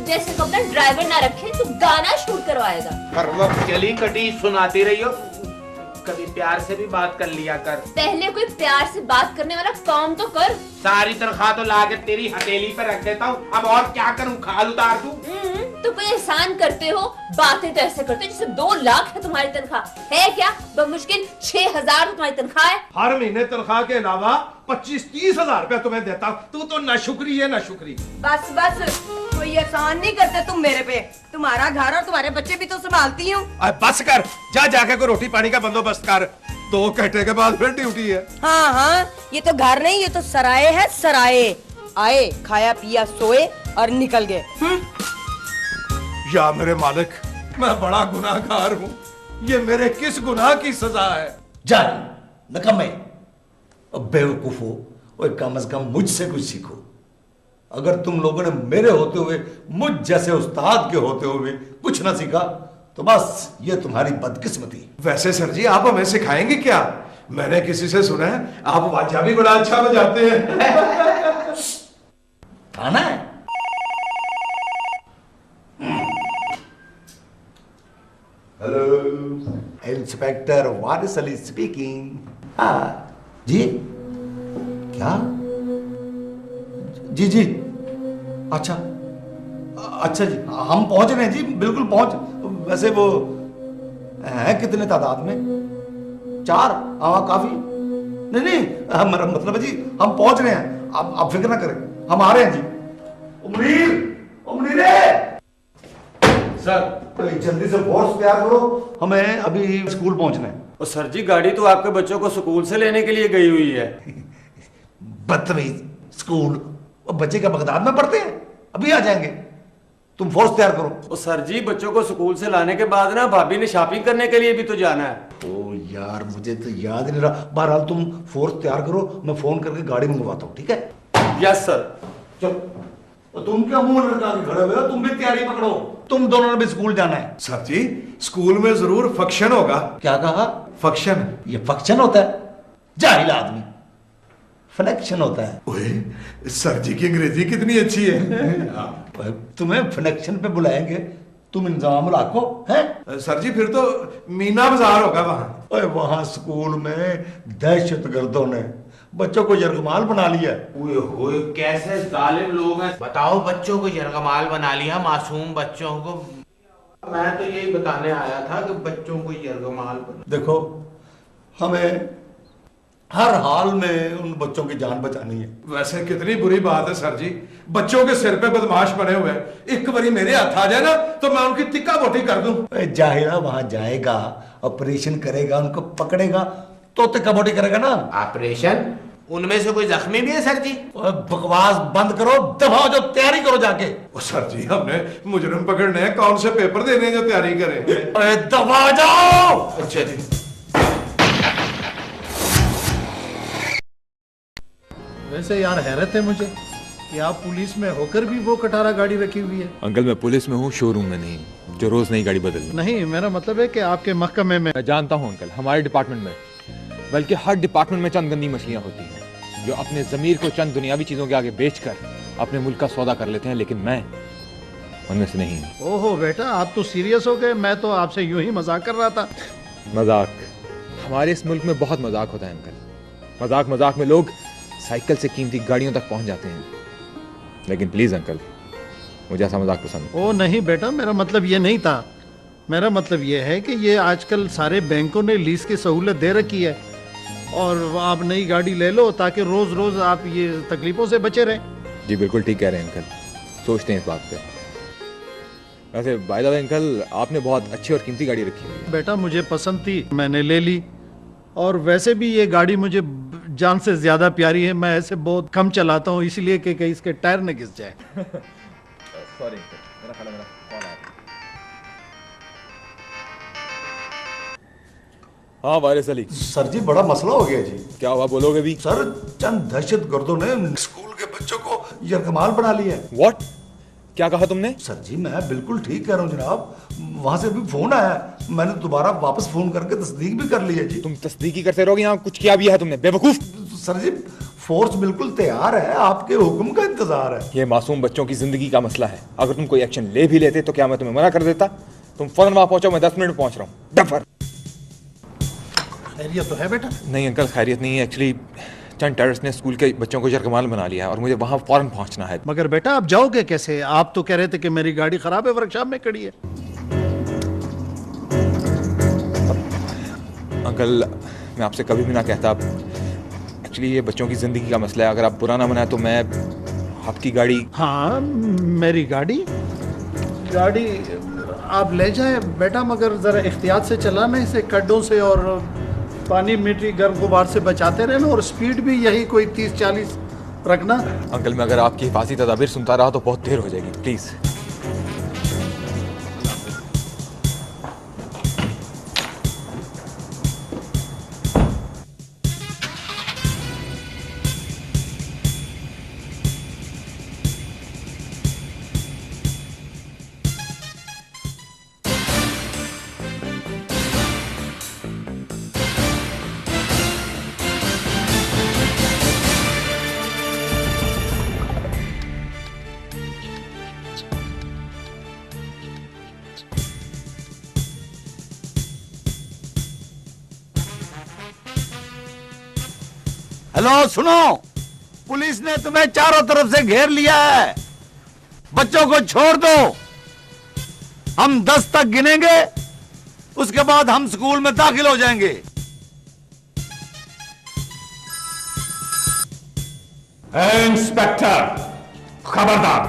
जैसे को अपना ड्राइवर ना रखे तो गाना शूट करवाएगा। हर वक्त चली कटी सुनाती रही हो, कभी प्यार से भी बात कर लिया कर। पहले कोई प्यार से बात करने वाला काम तो कर। सारी तनख्वाह तो लाके तेरी हथेली पे रख देता हूँ, अब और क्या करूँ, खाल उतार दूँ? तो कोई एहसान करते हो, बातें तो ऐसे करते हो जैसे 2 लाख है तुम्हारी तनख्वाह। है क्या बमुश्किल 6,000 तो तुम्हारी तनख्वाह है। हर महीने तनख्वाह के अलावा 25-30 हजार रुपया तुम्हें देता हूँ, तू तो ना शुक्री है ना शुक्री। बस बस, कोई एहसान नहीं करते तुम मेरे पे। तुम्हारा घर और तुम्हारे बच्चे भी तो संभालती हूँ। बस कर, जा जाके कोई रोटी पानी का बंदोबस्त कर, 2 घंटे के बाद फिर ड्यूटी है। हाँ हाँ, ये तो घर नहीं, ये तो सराय है, सराय। आए, खाया पिया, सोए और निकल गए। या मेरे मालिक, मैं बड़ा गुनाहगार हूँ, ये मेरे किस गुनाह की सजा है? जान नकम्मे, बेवकूफ हो, और कम से कम मुझसे कुछ सीखो। अगर तुम लोगों ने मेरे होते हुए, मुझ जैसे उस्ताद के होते हुए कुछ ना सीखा तो बस ये तुम्हारी बदकिस्मती। वैसे सर जी, आप हमें सिखाएंगे क्या? मैंने किसी से सुना है आप वाजा भी बड़ा अच्छा बजाते हैं। आना है? हेलो, इंस्पेक्टर वारिस अली स्पीकिंग। हाँ जी, क्या? जी जी, अच्छा अच्छा जी, हम पहुंच रहे हैं जी, बिल्कुल पहुंच। वैसे वो है कितने तादाद में? 4? हाँ काफी। नहीं नहीं, मेरा मतलब है जी, हम पहुंच रहे हैं, आप फिक्र ना करें, हम आ रहे हैं जी। उमरीर, उमरीर सर, जल्दी से फोर्स तैयार करो, हमें अभी स्कूल पहुंचना है। और सर जी, गाड़ी तो आपके बच्चों को स्कूल से लेने के लिए गई हुई है। बदतमीज, स्कूल और बच्चे क्या बगदाद में पढ़ते हैं? अभी आ जाएंगे, तुम फोर्स तैयार करो। और सर जी, बच्चों को स्कूल से लाने के बाद ना भाभी ने शॉपिंग करने के लिए भी तो जाना है। ओ यार, मुझे तो याद नहीं रहा। बहरहाल तुम फोर्स तैयार करो, मैं फोन करके गाड़ी मंगवाता हूँ, ठीक है? Yes sir. चलो, और तुम क्या मुंह लटका के खड़े हुए हो? तुम भी तैयारी पकड़ो, तुम दोनों ने भी स्कूल जाना है। सर जी, स्कूल में जरूर फंक्शन होगा। क्या कहा? फंक्शन? ये फंक्शन होता है? जाहिल आदमी, फनेक्शन होता है। ओए, सर जी की अंग्रेजी कितनी अच्छी है। तुम्हें फनेक्शन पे बुलाएंगे, तुम इंतजाम रखो हैं? सर जी, फिर तो मीना बाजार होगा वहां। ओए, वहां स्कूल में दहशतगर्दों ने बच्चों को यरगमाल बना लिया। ओए होए, कैसे जालिम लोग हैं। बताओ, बच्चों को यरगमाल बना लिया, मासूम बच्चों को। मैं तो यही बताने आया था कि बच्चों को यरगमाल बना। देखो, हमें हर हाल में उन बच्चों की जान बचानी है। वैसे कितनी बुरी बात है सर जी, बच्चों के सिर पे बदमाश बने हुए हैं। एक बारी मेरे हाथ आ जाए ना तो मैं उनकी तिक्का बोटी कर दूं। जाहिरा वहां जाएगा, ऑपरेशन करेगा, उनको पकड़ेगा तो तिक्का बोटी करेगा ना। ऑपरेशन? उनमें से कोई जख्मी भी है सर जी? बकवास बंद करो, दफा जो तैयारी करो जाके। ओ सर जी, हमने मुजरिम पकड़ने हैं, कौन से पेपर देने जो तैयारी करें? दफा जाओ। अच्छा जी। वैसे यार हैरत है मुझे कि आप पुलिस में होकर भी वो कटारा गाड़ी रखी हुई है। अंकल, मैं पुलिस में हूँ, शोरूम में नहीं, जो रोज नई गाड़ी बदल। नहीं, मेरा मतलब है कि आपके महकमे में। मैं जानता हूँ अंकल, हमारे डिपार्टमेंट में, बल्कि हर डिपार्टमेंट में चंद गंदी मछलियाँ होती हैं जो अपने जमीर को चंद दुनियावी चीजों के आगे बेचकर अपने मुल्क का सौदा कर लेते हैं, लेकिन मैं उनमें से नहीं हूँ। ओहो बेटा, आप तो सीरियस हो गए, मैं तो आपसे यूं ही मजाक कर रहा था। मजाक? हमारे इस मुल्क में बहुत मजाक होता है अंकल। मजाक मजाक में लोग साइकिल से कीमती गाड़ियों तक पहुंच जाते हैं, लेकिन प्लीज अंकल, मुझे ऐसा मजाक पसंद। ओ नहीं बेटा, मेरा मतलब ये नहीं था। मेरा मतलब ये है कि ये आजकल सारे बैंकों ने लीज की सहूलत दे रखी है और आप नई गाड़ी ले लो ताकि रोज रोज आप ये तकलीफों से बचे रहें। जी बिल्कुल ठीक कह रहे हैं अंकल, सोचते हैं इस बात पे। वैसे बाय द वे अंकल, आपने बहुत अच्छी और कीमती गाड़ी रखी हुई है। बेटा मुझे पसंद थी, मैंने ले ली, और वैसे भी ये गाड़ी मुझे जान से ज्यादा प्यारी है। मैं ऐसे बहुत कम चलाता हूँ, इसलिए कि कहीं इसके टायर न घिस जाए। सॉरी मेरा ख्याल है मेरा कॉल आ रहा है। हाँ वारिस अली। सर जी, बड़ा मसला हो गया जी। क्या हुआ, बोलोगे भी? सर, चंद दहशतगर्दों ने स्कूल के बच्चों को यरगमाल बना लिया है। व्हाट? क्या कहा तुमने? सर जी, मैं बिल्कुल ठीक कह रहा हूँ जनाब, वहां से भी फोन आया, मैंने दोबारा वापस फोन करके तस्दीक भी कर ली है जी। तुम तस्दीक ही करते रहोगे, यहाँ कुछ किया भी है तुमने, बेवकूफ। सर जी, फोर्स बिल्कुल तैयार है, आपके हुक्म का इंतजार है। ये मासूम बच्चों की जिंदगी का मसला है। अगर तुम कोई एक्शन ले भी लेते तो क्या मैं तुम्हें मना कर देता? तुम फौरन वहां पहुंचो, मैं 10 मिनट में पहुंच रहा हूँ। डफर। खैरियत तो है बेटा? नहीं अंकल, खैरियत नहीं है। एक्चुअली चंद टेररिस्ट ने स्कूल के बच्चों को यरगमाल बना लिया है और मुझे वहां फौरन पहुंचना है। मगर बेटा आप जाओगे कैसे? आप तो कह रहे थे कि मेरी गाड़ी खराब है, वर्कशॉप में खड़ी है। अंकल मैं आपसे कभी भी ना कहता। एक्चुअली ये बच्चों की जिंदगी का मसला है। अगर आप बुरा ना मनाए तो मैं आपकी गाड़ी। हाँ मेरी गाड़ी आप ले जाए बेटा, मगर जरा एहतियात से चलाना इसे, खड्डों से और पानी मिट्टी गर्म गुबार से बचाते रहना, और स्पीड भी यही कोई 30-40 रखना। अंकल मैं अगर आपकी हिफाजती तदाबीर सुनता रहा तो बहुत देर हो जाएगी, प्लीज। हेलो सुनो, पुलिस ने तुम्हें चारों तरफ से घेर लिया है। बच्चों को छोड़ दो, हम 10 तक गिनेंगे, उसके बाद हम स्कूल में दाखिल हो जाएंगे। इंस्पेक्टर खबरदार,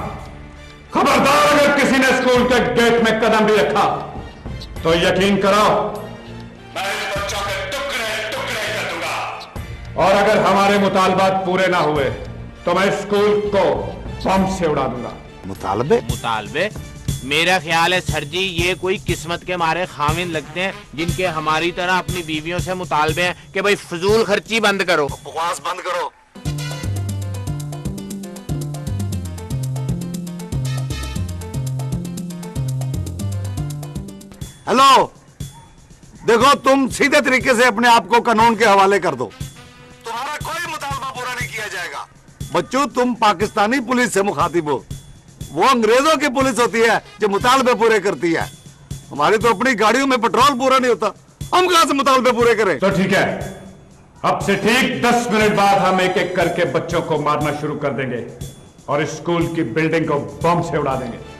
खबरदार अगर किसी ने स्कूल के गेट में कदम भी रखा तो यकीन करो मैं इन बच्चों के टुकड़े टुकड़े कर दूंगा, और अगर हमारे मुतालबात पूरे ना हुए तो मैं स्कूल को बम से उड़ा दूंगा। मुतालबे मेरा ख्याल है सर जी ये कोई किस्मत के मारे खामिन लगते हैं जिनके हमारी तरह अपनी बीवियों से मुतालबे हैं कि भाई फजूल खर्ची बंद करो, बकवास बंद करो। हेलो देखो, तुम सीधे तरीके से अपने आप को कानून के हवाले कर दो, तुम्हारा कोई मुतालबा पूरा नहीं किया जाएगा। बच्चों तुम पाकिस्तानी पुलिस से मुखातिब हो, वो अंग्रेजों की पुलिस होती है जो मुतालबे पूरे करती है। हमारी तो अपनी गाड़ियों में पेट्रोल पूरा नहीं होता, हम कहां से मुतालबे पूरे करें? तो ठीक है, अब से ठीक 10 मिनट बाद हम एक एक करके बच्चों को मारना शुरू कर देंगे और स्कूल की बिल्डिंग को बम से उड़ा देंगे।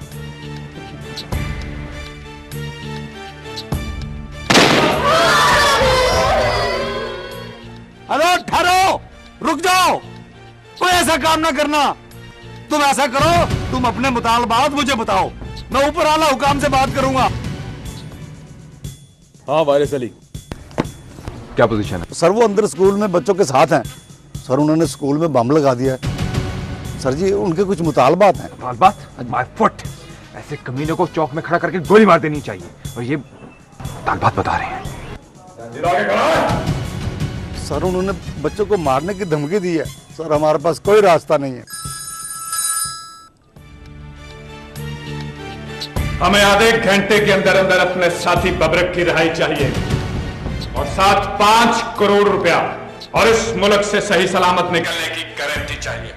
हेलो ठहरो, रुक जाओ, कोई ऐसा काम ना करना। तुम ऐसा करो, तुम अपने मुतालबात मुझे बताओ, मैं ऊपर आला हुकाम से बात करूंगा। हाँ वारिस अली, क्या पोजीशन है? सर वो अंदर स्कूल में बच्चों के साथ हैं। सर उन्होंने स्कूल में बम लगा दिया है। सर जी उनके कुछ मुतालबात हैं। मुतालबात? माय फुट, ऐसे कमीनों को चौक में खड़ा करके गोली मार देनी चाहिए, और ये मुतालबात बता रहे हैं। सर उन्होंने बच्चों को मारने की धमकी दी है। सर हमारे पास कोई रास्ता नहीं है। हमें आधे घंटे के अंदर अंदर अपने साथी बबरक की रिहाई चाहिए और साथ 5 करोड़ रुपया और इस मुल्क से सही सलामत निकलने की गारंटी चाहिए।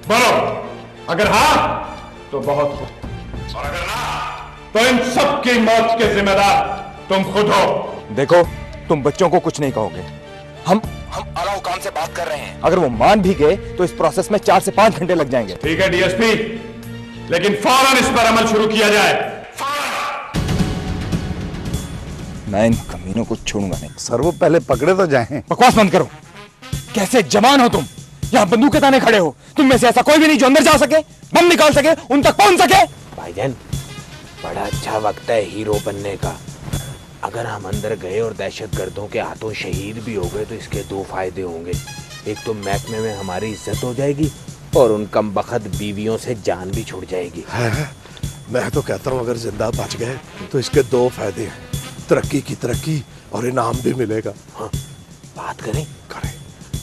बोलो, अगर हाँ तो बहुत हो, और अगर ना तो इन सब की मौत के जिम्मेदार तुम खुद हो। देखो तुम बच्चों को कुछ नहीं कहोगे, हम आला हुकाम से बात कर रहे हैं। अगर वो मान भी गए तो इस प्रोसेस में 4 से 5 घंटे लग जाएंगे। ठीक है डीएसपी, लेकिन फौरन इस पर अमल शुरू किया जाए। मैं इन कमीनों को छोड़ूंगा नहीं। सर वो पहले पकड़े तो जाएं। बकवास बंद करो, कैसे जवान हो तुम, यहाँ बंदूक के ताने खड़े हो। तुम में से ऐसा कोई भी नहीं जो अंदर जा सके, बम निकाल सके, उन तक पहुंच सके। भाईजान बड़ा अच्छा वक्त है हीरो बनने का। अगर हम अंदर गए और दहशतगर्दों के हाथों शहीद भी हो गए तो इसके 2 फायदे होंगे। एक तो महकमे में हमारी इज्जत हो जाएगी और उन कमबख्त बीवियों से जान भी छूट जाएगी। मैं तो कहता हूँ अगर जिंदा बच गए तो इसके 2 फायदे हैं, तरक्की की तरक्की और इनाम भी मिलेगा। हाँ, बात करें?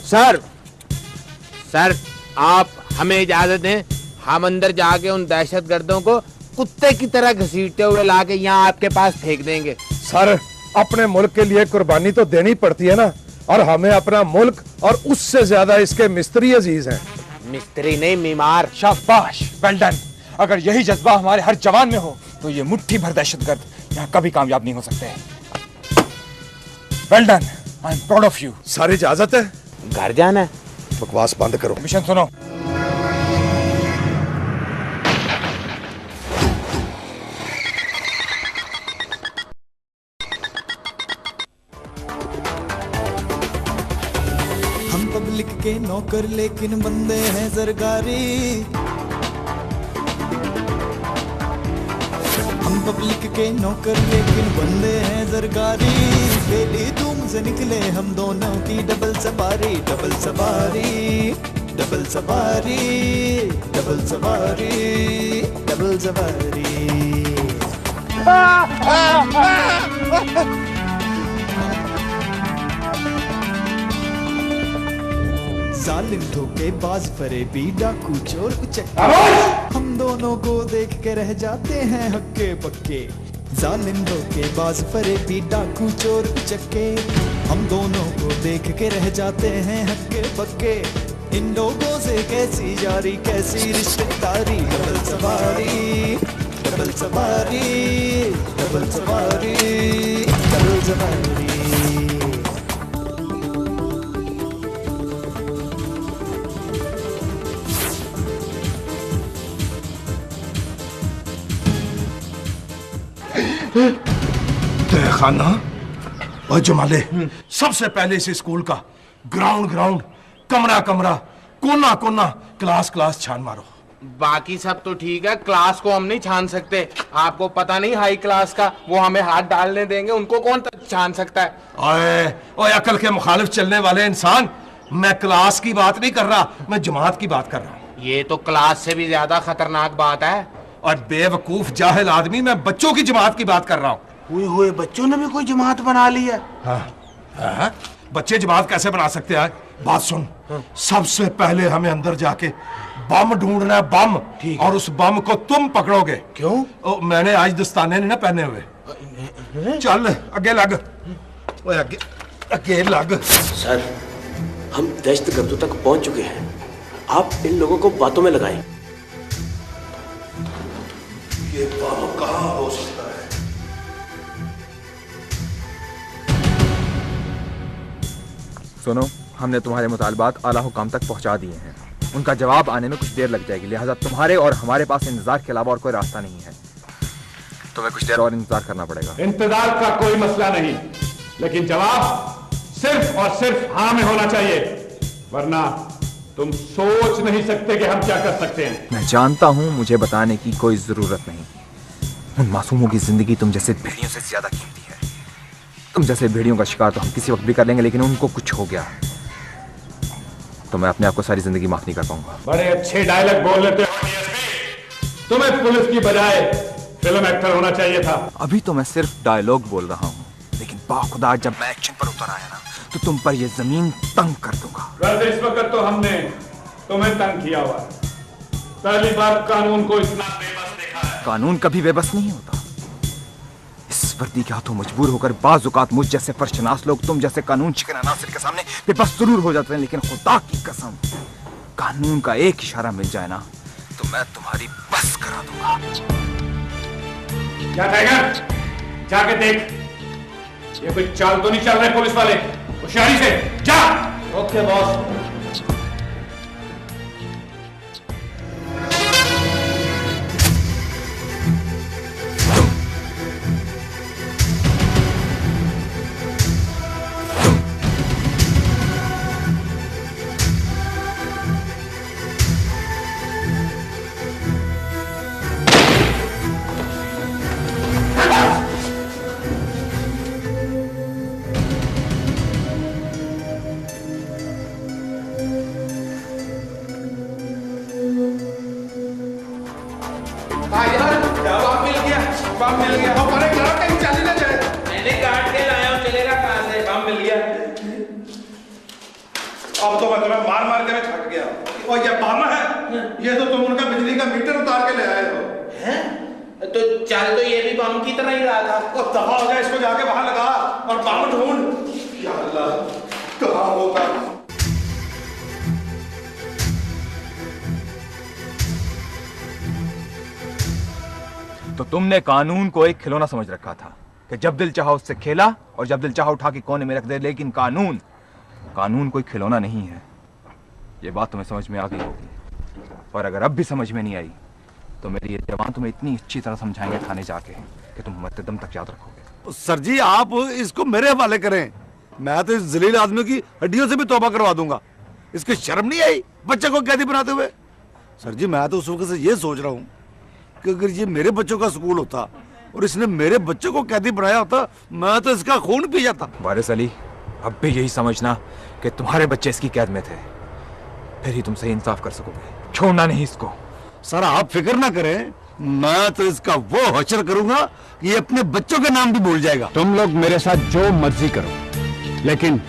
सर आप हमें इजाजत दें, हम अंदर जाके उन दहशतगर्दों को कुत्ते की तरह घसीटते हुए लाके यहाँ आपके पास फेंक देंगे। सर अपने मुल्क के लिए कुर्बानी तो देनी पड़ती है ना, और हमें अपना मुल्क और उससे ज्यादा इसके मिस्त्री अजीज हैं। मिस्त्री नहीं, मीमार। शाबाश, वेल डन। अगर यही जज्बा हमारे हर जवान में हो तो ये मुट्ठी भर दहशतगर्द यहाँ कभी कामयाब नहीं हो सकते। Well done, I am proud of you. सारी इजाजत है? घर जाना है। बकवास बंद करो। मिशन सुनो। हम पब्लिक के नौकर लेकिन बंदे हैं सरकारी। हम पब्लिक के नौकर लेकिन बंदे हैं सरकारी। डेली धूम से निकले हम दोनों की डबल सवारी, डबल सवारी, डबल सवारी, डबल सवारी, डबल सवारी। जालिम धोखेबाज फरेबी डाकू चोर उचक्के, हम दोनों को देख के रह जाते हैं हक्के पक्के। जालिम धोखेबाज फरेबी डाकू चोर उचक्के, हम दोनों को देख के रह जाते हैं हक्के पक्के। इन लोगों से कैसी यारी कैसी रिश्तेदारी। डबल सवारी, डबल सवारी, डबल सवारी, डबल सवारी। खाना और जमाले, सबसे पहले इस स्कूल का ग्राउंड ग्राउंड, कमरा कमरा, कोना कोना, क्लास क्लास छान मारो। बाकी सब तो ठीक है, क्लास को हम नहीं छान सकते। आपको पता नहीं हाई क्लास का, वो हमें हाथ डालने देंगे, उनको कौन छान सकता है? ओए ओए, अकल के मुखालिफ चलने वाले इंसान, मैं क्लास की बात नहीं कर रहा, मैं जमात की बात कर रहा हूँ। ये तो क्लास से भी ज्यादा खतरनाक बात है। और बेवकूफ जाहिल आदमी, मैं बच्चों की जमात की बात कर रहा हूँ। हुए बच्चों ने भी कोई जमात बना ली है? हाँ, बच्चे जमात कैसे बना सकते हैं? बात सुन, सबसे पहले हमें अंदर जाके बम ढूंढना है, बम। और उस बम को तुम पकड़ोगे। क्यों? मैंने आज दस्ताने नहीं ना पहने हुए। चल आगे लग, आगे आगे लग। सर, हम दहशतगर्दों तक पहुंच चुके हैं, आप इन लोगों को बातों में लगाएं। ये बम कहाँ हो सकता है? सुनो, हमने तुम्हारे मुतालबात आला हुकाम तक पहुंचा दिए हैं। उनका जवाब आने में कुछ देर लग जाएगी, लिहाजा तुम्हारे और हमारे पास इंतजार के अलावा और कोई रास्ता नहीं है। तुम्हें कुछ देर और इंतजार करना पड़ेगा। इंतजार का कोई मसला नहीं, लेकिन जवाब सिर्फ और सिर्फ हाँ में होना चाहिए, वरना तुम सोच नहीं सकते कि हम क्या कर सकते हैं। मैं जानता हूं मुझे बताने की कोई जरूरत नहीं। उन मासूमों की जिंदगी तुम जैसे भेड़ियों से ज्यादा कीमती है। तुम जैसे भेड़ियों का शिकार तो हम किसी वक्त भी कर लेंगे, लेकिन उनको कुछ हो गया तो मैं अपने आप को सारी जिंदगी माफ नहीं कर पाऊंगा। बड़े अच्छे डायलॉग बोल लेते हो डीएसपी, तुम्हें पुलिस की बजाय फिल्म एक्टर होना चाहिए था। अभी तो मैं सिर्फ डायलॉग बोल रहा हूँ, लेकिन बाखुदा जब मैं एक्शन पर उतर आया ना तो तुम पर ये जमीन तंग कर दूंगा। वैसे इस वक्त तो हमने तुम्हें तंग किया हुआ है। पहली बार कानून को इतना बेबस देखा है। कानून कभी बेबस नहीं होता। इस वर्दी के हाथों मजबूर होकर बाज़-औक़ात मुझ जैसे फर्शनास लोग तुम जैसे कानून शिकन अनासिर के सामने बेबस जरूर हो जाते हैं, लेकिन खुदा की कसम, कानून का एक इशारा मिल जाए ना तो मैं तुम्हारी बस करा दूंगा। क्या टाइगर, जाके देख, ये कोई चाल तो नहीं चल रहे पुलिस वाले। होशियारी से जा। Okay boss. अब तो मैं तुम्हें मार मार कर थक गया। और ये बम है, ये तो तुम उनका बिजली का मीटर उतार के ले आए हो। हैं? तो चल तो ये भी बम की तरह ही रहा था। दफा हो गया, इसको जाके बाहर लगा और बम ढूंढ। या अल्लाह। कहाँ होगा? तो तुमने कानून को एक खिलौना समझ रखा था कि जब दिल चाहा उससे खेला और जब दिल चाहा उठा के कोने में रख दे, लेकिन कानून कोई खिलौना नहीं है। ये बात तुम्हें समझ में आ गई होगी, और अगर अब भी समझ में नहीं आई तो मेरे ये जवान तुम्हें इतनी अच्छी तरह समझाएंगे थाने जाके कि तुम मरते दम तक याद रखोगे। सर जी आप इसको मेरे हवाले करें, मैं तो इस जलील आदमी की हड्डियों से भी तौबा करवा दूंगा। इसकी शर्म नहीं आई बच्चे को कैदी बनाते हुए? सर जी मैं तो उस वक्त से ये सोच रहा हूँ कि अगर ये मेरे बच्चों का स्कूल होता और इसने मेरे बच्चों को कैदी बनाया होता, मैं तो इसका खून पी जाता। वारिस अली, अब भी यही समझना कि तुम्हारे बच्चे इसकी कैद में थे, फिर ही तुम सही इंसाफ कर सकोगे। छोड़ना नहीं इसको। सर आप फिक्र ना करें, मैं तो इसका वो हशर करूंगा कि ये अपने बच्चों के नाम भी भूल जाएगा। तुम लोग मेरे साथ जो मर्जी करो, लेकिन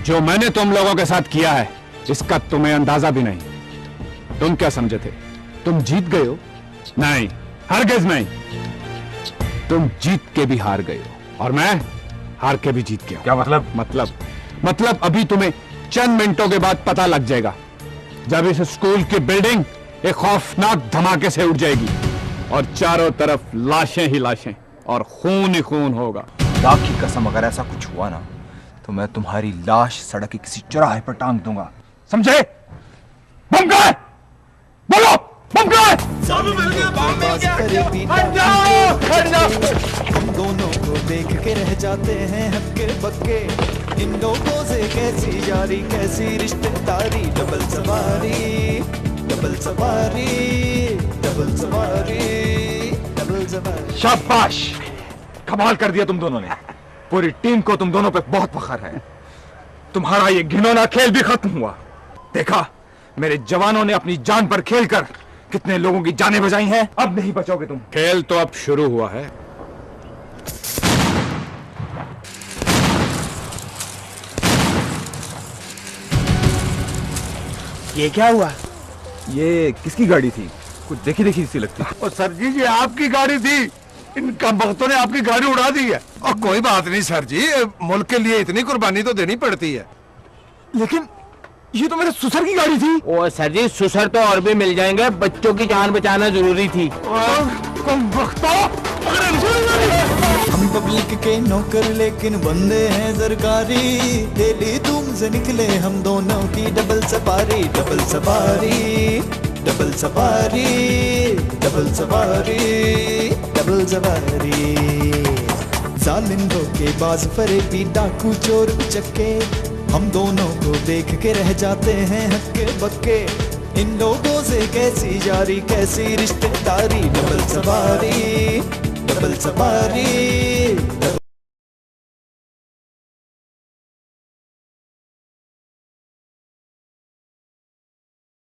जो मैंने तुम लोगों के साथ किया है इसका तुम्हें अंदाजा भी नहीं। तुम क्या समझे थे तुम जीत गए हो? नहीं, हरगिज नहीं। तुम जीत के भी हार गए हो और मैं हार के भी जीत गया। क्या मतलब? मतलब अभी तुम्हें चंद मिनटों के बाद पता लग जाएगा, जब इस स्कूल की बिल्डिंग एक खौफनाक धमाके से उठ जाएगी और चारों तरफ लाशें ही लाशें और खून ही खून होगा। खुदा की कसम, अगर ऐसा कुछ हुआ ना तो मैं तुम्हारी लाश सड़क के किसी चौराहे पर टांग दूंगा, समझे? बम कहाँ है? बोलो, बम कहाँ है? हम दोनों को देख के रह जाते हैं हक्के बक्के। इन लोगों से कैसी यारी, कैसी रिश्तेदारी। डबल सवारी, डबल सवारी, डबल सवारी, डबल सवारी। शाबाश, कमाल कर दिया तुम दोनों ने। पूरी टीम को तुम दोनों पे बहुत फख्र है। तुम्हारा ये घिनौना खेल भी खत्म हुआ। देखा, मेरे जवानों ने अपनी जान पर खेलकर कितने लोगों की जानें बचाई हैं। अब नहीं बचोगे तुम। खेल तो अब शुरू हुआ है। ये क्या हुआ? ये किसकी गाड़ी थी? कुछ देखी देखी सी लगती। और सर जी ये आपकी गाड़ी थी, इन कमबख्तों ने आपकी गाड़ी उड़ा दी है। और कोई बात नहीं सर जी, मुल्क के लिए इतनी कुर्बानी तो देनी पड़ती है। लेकिन ये तो मेरे ससुर की गाड़ी थी। ओ सर जी, ससुर तो और भी मिल जाएंगे, बच्चों की जान बचाना जरूरी थी। हम पब्लिक के नौकर लेकिन बंदे हैं सरकारी। डेली धूम से निकले हम दोनों की डबल सवारी। डबल सवारी, डबल सवारी, डबल सवारी, डबल सवारी। जालिम धोखेबाज फरेबी डाकू चोर उचक्के, हम दोनों को देख के रह जाते हैं हक्के बक्के। इन लोगों से कैसी यारी, कैसी रिश्तेदारी। डबल सवारी, डबल सवारी।